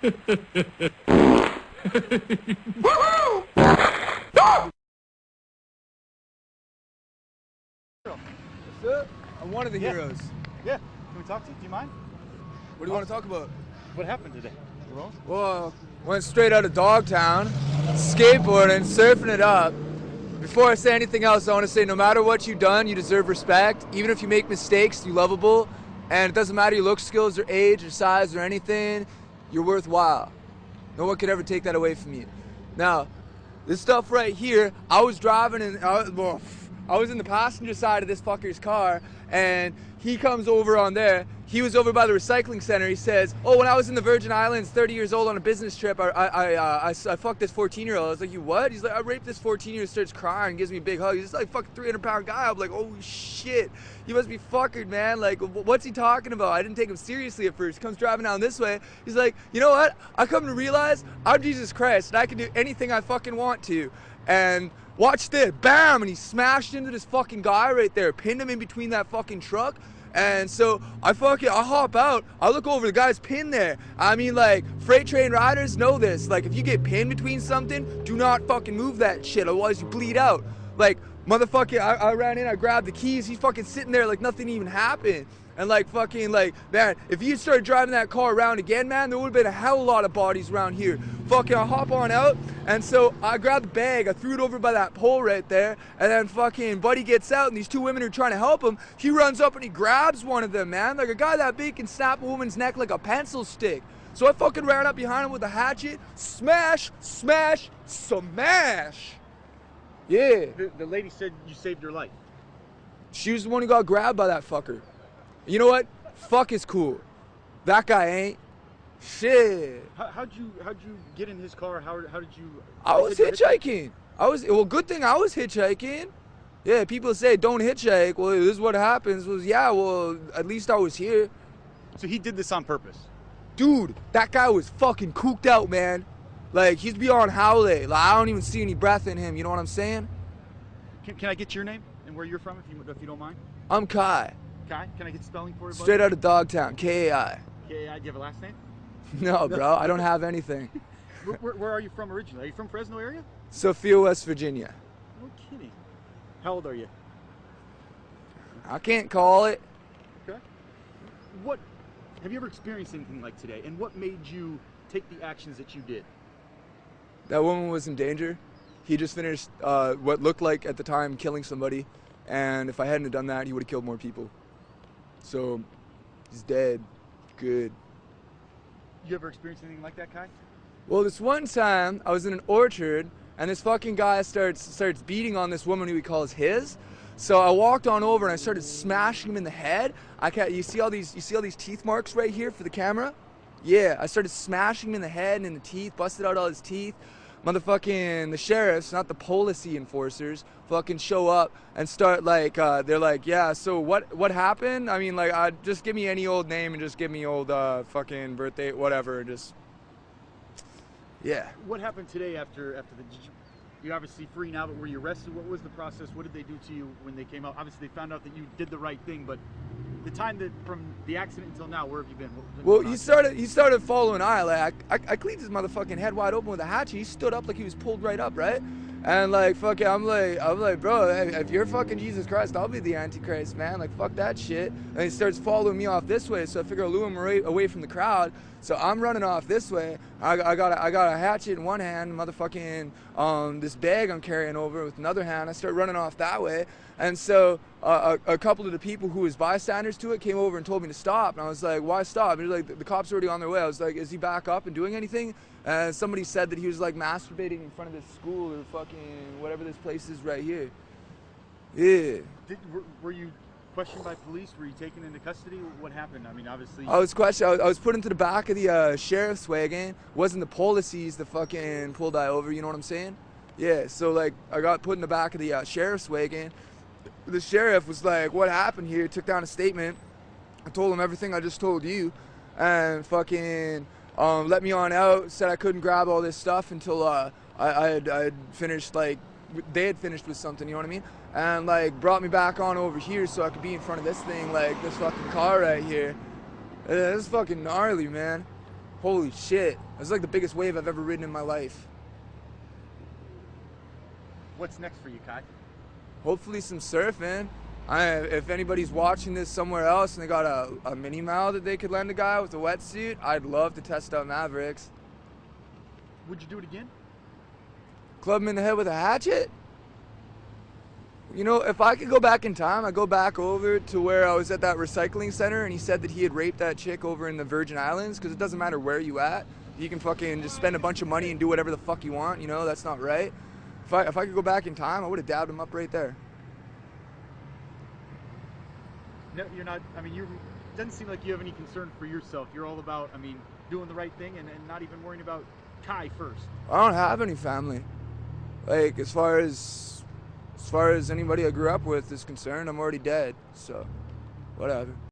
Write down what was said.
What's up? I'm one of the heroes. Yeah. Can we talk to you? Do you mind? What do you want to talk about? What happened today? Well, went straight out of Dogtown, skateboarding, surfing it up. Before I say anything else, I want to say no matter what you've done, you deserve respect. Even if you make mistakes, you're lovable. And it doesn't matter your look, skills, or age, or size, or anything, you're worthwhile. No one could ever take that away from you. Now, this stuff right here, I was driving and I was in the passenger side of this fucker's car, and he comes over on there. He was over by the recycling center. He says, "Oh, when I was in the Virgin Islands, 30 years old on a business trip, I fucked this 14-year-old." I was like, "You what?" He's like, "I raped this 14-year-old." Starts crying, gives me a big hug. He's just like fucking 300-pound guy. I'm like, "Oh shit, you must be fuckered, man. Like, what's he talking about?" I didn't take him seriously at first. He comes driving down this way. He's like, "You know what? I come to realize I'm Jesus Christ, and I can do anything I fucking want to." And watch this, bam, and he smashed into this fucking guy right there, pinned him in between that fucking truck. And so I hop out, I look over, the guy's pinned there. I mean, like, freight train riders know this. Like, if you get pinned between something, do not fucking move that shit, otherwise you bleed out. Like, motherfucking, I ran in, I grabbed the keys, he's fucking sitting there like nothing even happened. And like fucking like, man, if you started driving that car around again, man, there would have been a hell of a lot of bodies around here. Fucking, I hop on out, and so I grabbed the bag, I threw it over by that pole right there, and then fucking buddy gets out, and these two women are trying to help him. He runs up and he grabs one of them, man. Like a guy that big can snap a woman's neck like a pencil stick. So I fucking ran up behind him with a hatchet, smash, smash, smash. Yeah. The lady said you saved her life. She was the one who got grabbed by that fucker. You know what? Fuck is cool. That guy ain't. Shit. How'd you get in his car? How did you? I was hitchhiking. Well, good thing I was hitchhiking. Yeah, people say don't hitchhike. Well, this is what happens. Yeah, well, at least I was here. So he did this on purpose? Dude, that guy was fucking cooked out, man. Like, he's beyond howley. Like, I don't even see any breath in him, you know what I'm saying? Can I get your name and where you're from, if you don't mind? I'm Kai. Kai? Can I get spelling for you, buddy? Straight out of Dogtown, K-A-I. K-A-I, do you have a last name? No, bro, I don't have anything. Where are you from originally? Are you from Fresno area? Sophia, West Virginia. No kidding. How old are you? I can't call it. Okay. Have you ever experienced anything like today? And what made you take the actions that you did? That woman was in danger. He just finished what looked like at the time killing somebody. And if I hadn't have done that, he would have killed more people. So, he's dead. Good. You ever experienced anything like that, Kai? Well, this one time, I was in an orchard, and this fucking guy starts beating on this woman who he calls his. So I walked on over and I started smashing him in the head. You see all these teeth marks right here for the camera? Yeah, I started smashing him in the head and in the teeth, busted out all his teeth. Motherfucking the sheriffs, not the policy enforcers, fucking show up and start like, they're like, yeah, so what happened? I mean, like, just give me any old name and just give me old fucking birthday, whatever, just, yeah. What happened today after you're obviously free now, but were you arrested? What was the process? What did they do to you when they came out? Obviously, they found out that you did the right thing, but the time that from the accident until now, where have you been? Well, he started following I. Like, I cleaned his motherfucking head wide open with a hatchet. He stood up like he was pulled right up, right? And like, fucking, I'm like, bro, if you're fucking Jesus Christ, I'll be the Antichrist, man. Like, fuck that shit. And he starts following me off this way, so I figure I'll lure him away from the crowd. So I'm running off this way. I got a hatchet in one hand, motherfucking this bag I'm carrying over with another hand. I start running off that way. And so a couple of the people who was bystanders to it came over and told me to stop. And I was like, why stop? And like, the cops are already on their way. I was like, is he back up and doing anything? And somebody said that he was like masturbating in front of this school or fucking whatever this place is right here. Yeah. Were you questioned by police? Were you taken into custody? What happened? I mean, obviously. I was questioned. I was put into the back of the sheriff's wagon. It wasn't the policies that fucking pulled I over, you know what I'm saying? Yeah, so like, I got put in the back of the sheriff's wagon. The sheriff was like, what happened here? Took down a statement. I told him everything I just told you. And fucking let me on out. Said I couldn't grab all this stuff until I had finished, like, they had finished with something, you know what I mean? And like, brought me back on over here so I could be in front of this thing, like this fucking car right here. It's fucking gnarly, man. Holy shit. It was like the biggest wave I've ever ridden in my life. What's next for you, Kai? Hopefully some surfing. If anybody's watching this somewhere else and they got a mini Mal that they could lend a guy with a wetsuit, I'd love to test out Mavericks. Would you do it again? Club him in the head with a hatchet? You know, if I could go back in time, I'd go back over to where I was at that recycling center and he said that he had raped that chick over in the Virgin Islands, because it doesn't matter where you at. You can fucking just spend a bunch of money and do whatever the fuck you want, you know, that's not right. If I could go back in time, I would have dabbed him up right there. No, you're not. I mean, it doesn't seem like you have any concern for yourself. You're all about, I mean, doing the right thing and not even worrying about Kai first. I don't have any family. Like, as far as anybody I grew up with is concerned, I'm already dead. So, whatever.